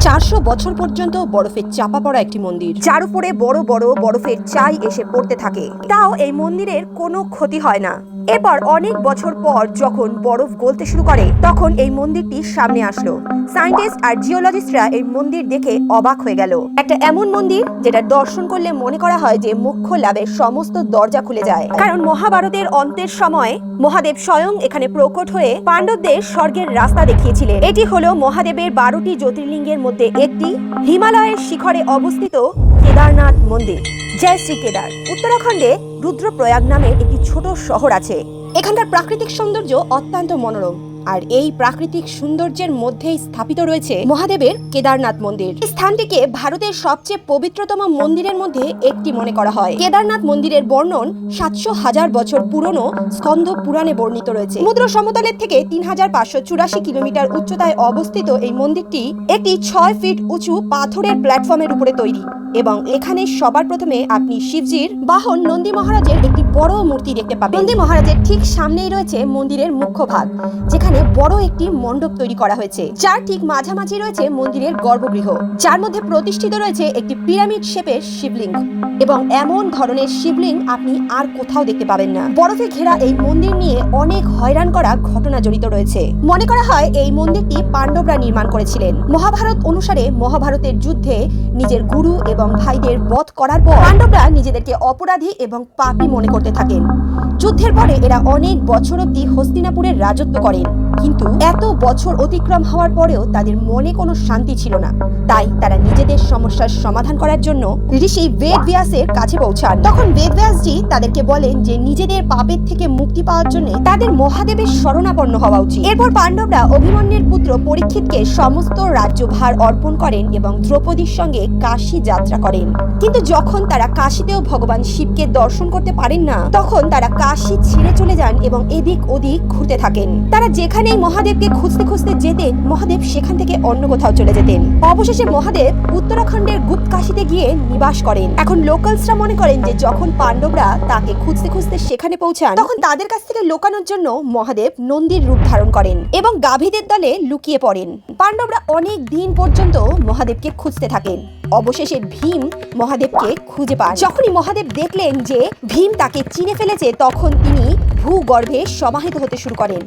400 বছর পর্যন্ত বরফে চাপা পড়া একটি মন্দির, যার উপরে বড় বড় বরফের চাই এসে পড়তে থাকে। তাও এই মন্দিরের কোনো ক্ষতি হয় না। এরপর অনেক বছর পর যখন বরফ গলতে শুরু করে, তখন এই মন্দিরটি সামনে আসলো। সায়েন্টিস্ট আর জিওলজিস্টরা এই মন্দির দেখে অবাক হয়ে গেল। একটা এমন মন্দির যেটা দর্শন করলে মনে করা হয় যে মোক্ষ লাভের সমস্ত দরজা খুলে যায়। কারণ মহাভারতের অন্তের সময় মহাদেব স্বয়ং এখানে প্রকট হয়ে পাণ্ডবদের স্বর্গের রাস্তা দেখিয়েছিলেন। এটি হলো মহাদেবের 12টি জ্যোতির্লিঙ্গের মধ্যে একটি, হিমালয়ের শিখরে অবস্থিত কেদারনাথ মন্দির। জয় শ্রী কেদার। উত্তরাখণ্ডে রুদ্রপ্রয়াগ নামে একটি ছোট শহর আছে। এখানকার প্রাকৃতিক সৌন্দর্য অত্যন্ত মনোরম, আর এই প্রাকৃতিক সৌন্দর্যের মধ্যেই স্থাপিত রয়েছে মহাদেবের কেদারনাথ মন্দির। এই স্থানটিকে ভারতের সবচেয়ে পবিত্রতম মন্দিরের মধ্যে একটি মনে করা হয়। কেদারনাথ মন্দিরের বর্ণন 700,000 বছর পুরনো স্কন্দ পুরাণে বর্ণিত রয়েছে। সমুদ্র সমতলের থেকে 3584 কিলোমিটার উচ্চতায় অবস্থিত এই মন্দিরটি একটি 6 ফিট উঁচু পাথরের প্ল্যাটফর্মের উপরে তৈরি, এবং এখানে সবার প্রথমে আপনি শিবজির বাহন নন্দী মহারাজের একটি বড় মূর্তি দেখতে পাবেন। নন্দী মহারাজের ঠিক সামনেই রয়েছে মন্দিরের মুখ্য ভাগ, যেখানে বড় একটি মণ্ডপ তৈরি করা হয়েছে, যার ঠিক মাঝামাঝি রয়েছে মন্দিরের গর্ভগৃহ, যার মধ্যে প্রতিষ্ঠিত রয়েছে একটি পিরামিড শেপের শিবলিঙ্গ। এবং এমন ধরনের শিবলিঙ্গ আপনি আর কোথাও দেখতে পাবেন না। বরফে ঘেরা এই মন্দির নিয়ে অনেক হয়রান করা ঘটনা জড়িত রয়েছে। মনে করা হয় এই মন্দিরটি পাণ্ডবরা নির্মাণ করেছিলেন। মহাভারত অনুসারে মহাভারতের যুদ্ধে নিজের গুরু এবং ভাইদের বধ করার পর পাণ্ডবরা নিজেদেরকে অপরাধী এবং পাপী মনে করতে থাকেন। যুদ্ধের পরে এরা অনেক বছর অবধি হস্তিনাপুরের রাজত্ব করেন, কিন্তু এত বছর অতিক্রম হওয়ার পরেও তাদের মনে কোনো শান্তি ছিল না। তাই তারা নিজেদের সমস্যার সমাধান করার জন্য ঋষি বেদব্যাসের কাছে পৌঁছান। তখন বেদব্যাসজি তাদেরকে বলেন যে নিজেদের পাপের থেকে মুক্তি পাওয়ার জন্য তাদের মহাদেবের শরণাপন্ন হওয়া উচিত। এরপর পাণ্ডবরা অভিমন্যুর পুত্র পরীক্ষিতকে সমস্ত রাজ্যভার অর্পণ করেন এবং দ্রৌপদীর সঙ্গে কাশী যাত্রা করেন। কিন্তু যখন তারা কাশীতেও ভগবান শিবকে দর্শন করতে পারেন না, তখন তারা কাশী ছেড়ে চলে যান এবং এদিক ওদিক ঘুরতে থাকেন। তারা যেখানেই মহাদেবকে খুঁজতে খুঁজতে যেতেন, মহাদেব সেখান থেকে অন্য কোথাও চলে যেতেন। অবশেষে মহাদেব উত্তরাখণ্ডের গুপ্ত কাশীতে গিয়ে নিবাস করেন। এখন লোকালসরা মনে করেন যে যখন পাণ্ডবরা তাকে খুঁজতে খুঁজতে সেখানে পৌঁছান, তখন তাদের কাছ থেকে লুকানোর জন্য মহাদেব নন্দীর রূপ ধারণ করেন এবং গাভীদের দলে লুকিয়ে পড়েন। পাণ্ডবরা অনেক দিন পর্যন্ত মহাদেবকে খুঁজতে থাকেন। অবশেষে ভীম মহাদেবকে খুঁজে পান। যখনই মহাদেব দেখলেন যে ভীম তাকে চিনে ফেলেছে, তখন তিনি ভূগর্ভে সমাহিত হতে শুরু করেন,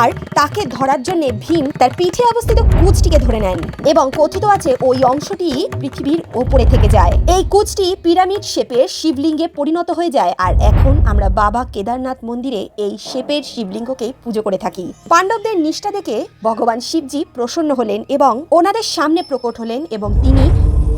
আর তাকে ধরার জন্য ভীম তার পিঠে অবস্থিত কুচটিকে ধরে নেন, এবং কথিত আছে ওই অংশটি পৃথিবীর উপরে থেকে যায়। এই কুচটি পিরামিড শেপের শিবলিঙ্গে পরিণত হয়ে যায়, আর এখন আমরা বাবা কেদারনাথ মন্দিরে এই শেপের শিবলিঙ্গকে পুজো করে থাকি। পাণ্ডবদের নিষ্ঠা দেখে ভগবান শিবজি প্রসন্ন হলেন এবং ওনাদের সামনে প্রকট হলেন, এবং তিনি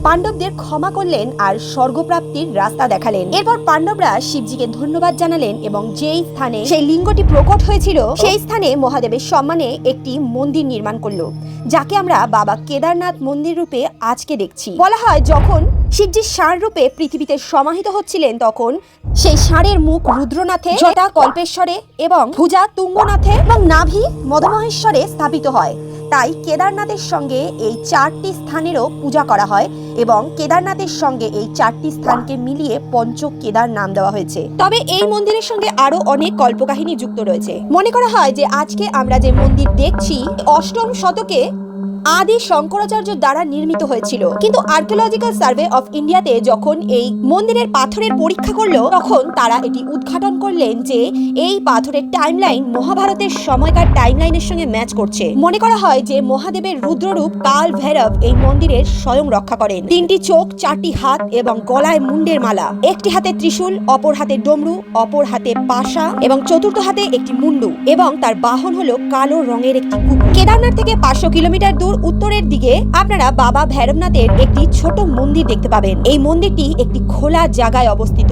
পাণ্ডবদের ক্ষমা করলেন আর স্বর্গপ্রাপ্তির রাস্তা দেখালেন। এরপর পাণ্ডবরা শিবজিকে ধন্যবাদ জানালেন এবং যেই স্থানে সেই লিঙ্গটি প্রকট হয়েছিল, সেই স্থানে মহাদেবের সম্মানে একটি মন্দির নির্মাণ করলো, যাকে আমরা বাবা কেদারনাথ মন্দির রূপে আজকে দেখছি। বলা হয় যখন শিবজি ষাঁড় রূপে পৃথিবীতে সমাহিত হচ্ছিলেন, তখন সেই ষাঁড়ের মুখ রুদ্রনাথে, জটা কল্পেশ্বরে এবং ভুজা তুঙ্গনাথে এবং নাভি মদমহেশ্বরে স্থাপিত হয়। তাই কেদারনাথের সঙ্গে এই 4টি স্থানেরও পূজা করা হয়, এবং কেদারনাথের সঙ্গে এই 4টি স্থানকে মিলিয়ে পঞ্চ কেদার নাম দেওয়া হয়েছে। তবে এই মন্দিরের সঙ্গে আরো অনেক কল্পকাহিনী যুক্ত রয়েছে। মনে করা হয় যে আজকে আমরা যে মন্দির দেখছি 8ম শতকে আদি শঙ্করাচার্য দ্বারা নির্মিত হয়েছিল, কিন্তু আর্কিওলজিক্যাল সার্ভে অফ ইন্ডিয়াতে যখন এই মন্দিরের পাথরের পরীক্ষা করলো, তখন তারা এটি উদ্ঘাটন করলেন যে এই পাথরের টাইমলাইন মহাভারতের সময়কার টাইমলাইনের সঙ্গে ম্যাচ করছে। মনে করা হয় যে মহাদেবের রুদ্ররূপ কাল ভৈরব এই মন্দিরের স্বয়ং রক্ষা করেন। 3টি চোখ, 4টি হাত এবং গলায় মুন্ডের মালা, একটি হাতে ত্রিশূল, অপর হাতে ডমরু, অপর হাতে পাশা এবং চতুর্থ হাতে একটি মুন্ডু, এবং তার বাহন হলো কালো রঙের একটি কুকুর। কেদারনাথ থেকে 500 কিলোমিটার দূর উত্তরের দিকে আপনারা বাবা ভৈরবনাথের একটি ছোট মন্দির দেখতে পাবেন। এই মন্দিরটি একটি খোলা জায়গায় অবস্থিত।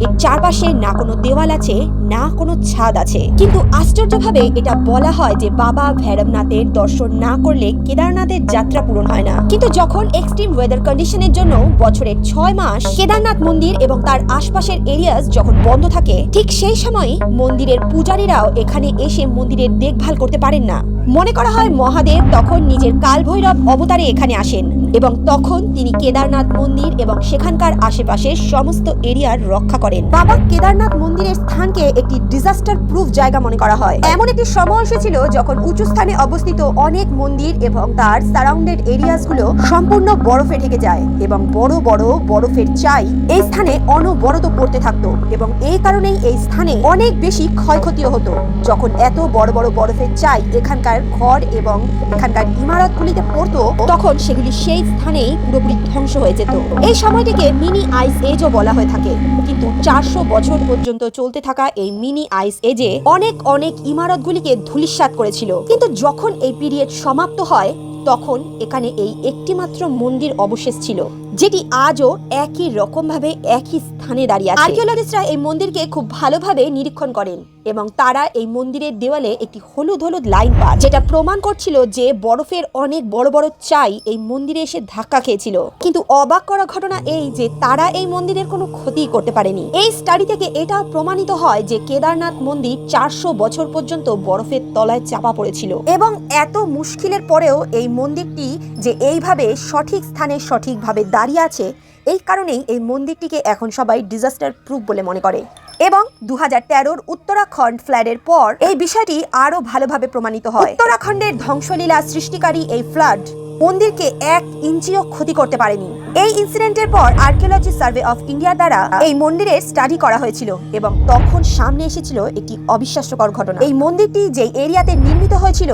এর চারপাশে না কোনো দেওয়াল আছে, না কোনো ছাদ আছে, কিন্তু আশ্চর্যভাবে এটা বলা হয় যে বাবা ভৈরবনাথের দর্শন না করলে কেদারনাথের যাত্রা পূরণ হয় না। কিন্তু যখন এক্সট্রিম ওয়েদার কন্ডিশনের জন্য বছরের 6 মাস কেদারনাথ মন্দির এবং তার আশপাশের এরিয়াস যখন বন্ধ থাকে, ঠিক সেই সময় মন্দিরের পূজারীরাও এখানে এসে মন্দিরের দেখভাল করতে পারেন না। মনে করা হয় মহাদেব তখন নিজের কালভৈরব অবতারে এখানে আসেন। এবং তখন তিনি কেদারনাথ মন্দির এবং সেখানকার আশেপাশের সমস্ত এরিয়ার রক্ষা করেন। বাবা কেদারনাথ মন্দিরের স্থানকে একটি ডিজাস্টার প্রুফ জায়গা মনে করা হয়। এমন একটি সময় এসেছিল যখন উঁচু স্থানে অবস্থিত অনেক মন্দির এবং তার সারাউন্ডেড এরিয়াসগুলো সম্পূর্ণ বরফে ঢেকে যায় এবং বড় বড় বরফের চাই এই স্থানে অনবরত পড়তে থাকতো এবং এই কারণেই এই স্থানে অনেক বেশি ক্ষয়ক্ষতিও হতো। যখন এত বড় বড় বরফের চাই এখানকার ঘর এবং এখানকার ইমারতগুলিতে পড়তো তখন সেগুলি সেই স্থানেই পুরোপুরি ধ্বংস হয়ে যেত। এই সময়টিকে মিনি আইস এজও বলা হয়ে থাকে। কিন্তু 400 বছর পর্যন্ত চলতে থাকা এই মিনি আইস এজে অনেক অনেক ইমারতগুলিকে ধূলিসাৎ করেছিল। কিন্তু যখন এই পিরিয়ড সমাপ্ত হয় তখন এখানে এই একটিমাত্র মন্দির অবশেষ ছিল, যেটি আজও একই রকম ভাবে একই স্থানে দাঁড়িয়ে আছে। আর্কিওলজিস্টরা এই মন্দিরকে খুব ভালোভাবে নিরীক্ষণ করেন এবং তারা এই মন্দিরের দেওয়ালে একটি হলুদ হলুদ লাইন পান, যেটা প্রমাণ করছিল যে বরফের অনেক বড় বড় চাই এই মন্দিরে এসে ধাক্কা খেয়েছিল। কিন্তু অবাক করা ঘটনা এই যে তারা এই মন্দিরের কোনো ক্ষতি করতে পারেনি। এই স্টাডি থেকে এটাও প্রমাণিত হয় যে কেদারনাথ মন্দির 400 বছর পর্যন্ত বরফের তলায় চাপা পড়েছিল এবং এত মুশকিলের পরেও এই মন্দিরটি যে এইভাবে সঠিক স্থানে সঠিকভাবে দাঁড়িয়ে আছে, এই কারণেই এই মন্দিরটিকে এখন সবাই ডিজাস্টার প্রুফ বলে মনে করে। এবং 2013 উত্তরাখণ্ড ফ্লাডের পর এই বিষয়টি আরো ভালোভাবে প্রমাণিত হয়। উত্তরাখণ্ডের ধ্বংসলীলা সৃষ্টিকারী এই ফ্লাড মন্দিরকে 1 ইঞ্চিও ক্ষতি করতে পারেনি। এই ইনসিডেন্টের পর আর্কিওলজি সার্ভে অফ ইন্ডিয়া দ্বারা এই মন্দিরের স্টাডি করা হয়েছিল এবং তখন সামনে এসেছিল একটি অবিশ্বাস্যকর ঘটনা। এই মন্দিরটি যে এরিয়াতে নির্মিত হয়েছিল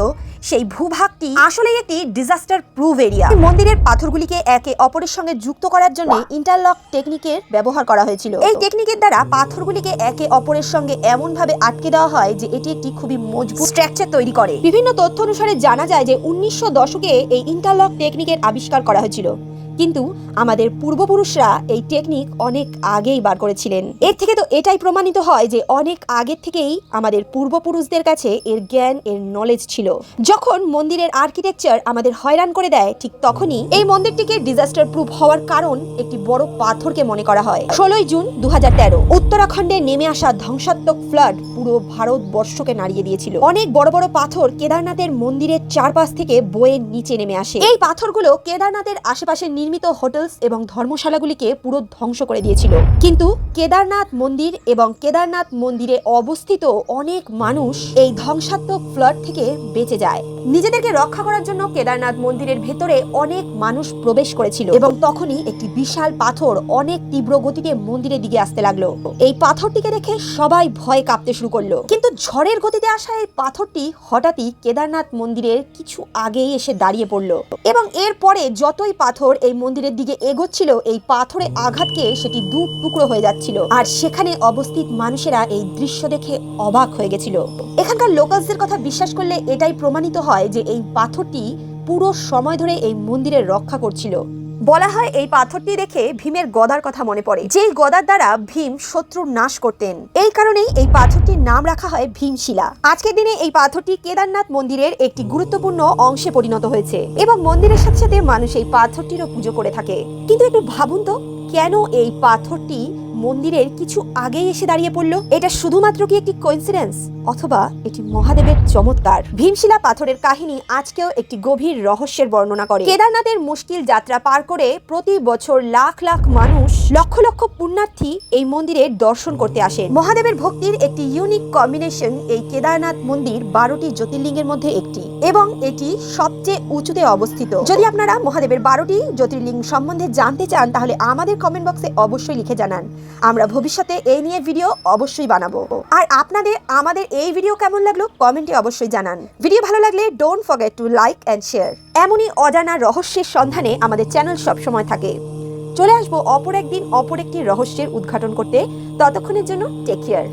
সেই ভূভাগটি আসলে একটি ডিজাস্টার প্রুফ এরিয়া। মন্দিরের পাথরগুলিকে একে অপরের সঙ্গে যুক্ত করার জন্য ইন্টারলক টেকনিকের ব্যবহার করা হয়েছিল। এই টেকনিকের দ্বারা পাথরগুলিকে একে অপরের সঙ্গে এমন ভাবে আটকে দেওয়া হয় যে এটি একটি খুবই মজবুত স্ট্রাকচার তৈরি করে। বিভিন্ন তথ্য অনুসারে জানা যায় যে 1900 দশকে এই ইন্টারলক টেকনিকের আবিষ্কার করা হয়েছিল, কিন্তু আমাদের পূর্বপুরুষরা এই টেকনিক অনেক আগেই বার করেছিলেন। এর থেকে তো এটাই প্রমাণিত হয় যে অনেক আগের থেকেই আমাদের পূর্বপুরুষদের কাছে এর জ্ঞান, এর নলেজ ছিল। যখন মন্দিরের আর্কিটেকচার আমাদের হয়রান করে দেয়, ঠিক তখনই এই মন্দিরটিকে ডিজাস্টার প্রুফ হওয়ার কারণ একটি বড় পাথরকে মনে করা হয়। 16 জুন 2013 উত্তরাখণ্ডে নেমে আসা ধ্বংসাত্মক ফ্লাড পুরো ভারতবর্ষকে নাড়িয়ে দিয়েছিল। অনেক বড় বড় পাথর কেদারনাথের মন্দিরের চারপাশ থেকে বয়ে নিচে নেমে আসে। এই পাথরগুলো কেদারনাথের আশেপাশে নির্মিত হোটেলস এবং ধর্মশালাগুলিকে পুরো ধ্বংস করে দিয়েছিল। কিন্তু কেদারনাথ মন্দির এবং কেদারনাথ মন্দিরে অবস্থিত অনেক মানুষ এই ধ্বংসাত্মক ফ্লাড থেকে বেঁচে যায়। নিজেদেরকে রক্ষা করার জন্য কেদারনাথ মন্দিরের ভেতরে অনেক মানুষ প্রবেশ করেছিল এবং তখনই একটি বিশাল পাথর অনেক তীব্র গতিতে মন্দিরের দিকে আসতে লাগলো। এই পাথরটিকে দেখে সবাই ভয়ে কাঁপতে শুরু করলো। কিন্তু ঝড়ের গতিতে আসা এই পাথরটি হঠাৎই কেদারনাথ মন্দিরের কিছু আগেই এসে দাঁড়িয়ে পড়লো এবং এরপরে যতই পাথর এই মন্দিরের দিকে এগোচ্ছিল, এই পাথরে আঘাত খেয়ে সেটি দু টুকরো হয়ে যাচ্ছিল। আর সেখানে অবস্থিত মানুষেরা এই দৃশ্য দেখে অবাক হয়ে গেছিল। এখানকার লোকালসদের কথা বিশ্বাস করলে এটাই প্রমাণিত হয় যে এই পাথরটি পুরো সময় ধরে এই মন্দিরের রক্ষা করছিল। বলা হয় এই পাথরটি দেখে ভীমের গদার কথা মনে পড়ে, যেই গদার দ্বারা ভীম শত্রুর নাশ করতেন। এই কারণেই এই পাথরটির নাম রাখা হয় ভীমশিলা। আজকের দিনে এই পাথরটি কেদারনাথ মন্দিরের একটি গুরুত্বপূর্ণ অংশে পরিণত হয়েছে এবং মন্দিরের সাথে সাথে মানুষ এই পাথরটিরও পুজো করে থাকে। কিন্তু একটু ভাবুন তো, কেন এই পাথরটি মন্দিরের কিছু আগেই এসে দাঁড়িয়ে পড়লো? এটা শুধুমাত্র কি একটি কোইন্সিডেন্স, অথবা এটি মহাদেবের চমৎকার? ভীমশিলা পাথরের কাহিনী আজকেও একটি গভীর রহস্যের বর্ণনা করে। কেদারনাথের মুশকিল যাত্রা পার করে প্রতি বছর লাখ লাখ মানুষ, লক্ষ লক্ষ পুণ্যার্থী এই মন্দিরের দর্শন করতে আসেন। মহাদেবের ভক্তির একটি ইউনিক কম্বিনেশন এই কেদারনাথ মন্দির 12টি জ্যোতির্লিঙ্গের মধ্যে একটি এবং এটি সবচেয়ে উঁচুতে অবস্থিত। যদি আপনারা মহাদেবের 12টি জ্যোতির্লিঙ্গ সম্বন্ধে জানতে চান তাহলে আমাদের কমেন্ট বক্সে অবশ্যই লিখে জানান। আমরা ভবিষ্যতে এই নিয়ে ভিডিও অবশ্যই বানাবো। আর আপনাদের আমাদের এই ভিডিও কেমন লাগলো কমেন্টে অবশ্যই জানান। ভিডিও ভালো লাগলে don't forget to like and share. এমনই অজানা রহস্যের সন্ধানে আমাদের চ্যানেল সবসময় থাকে। চলে আসবো অপর একদিন অপর একটি রহস্যের উদ্ঘাটন করতে। ততক্ষণের জন্য টেক কেয়ার।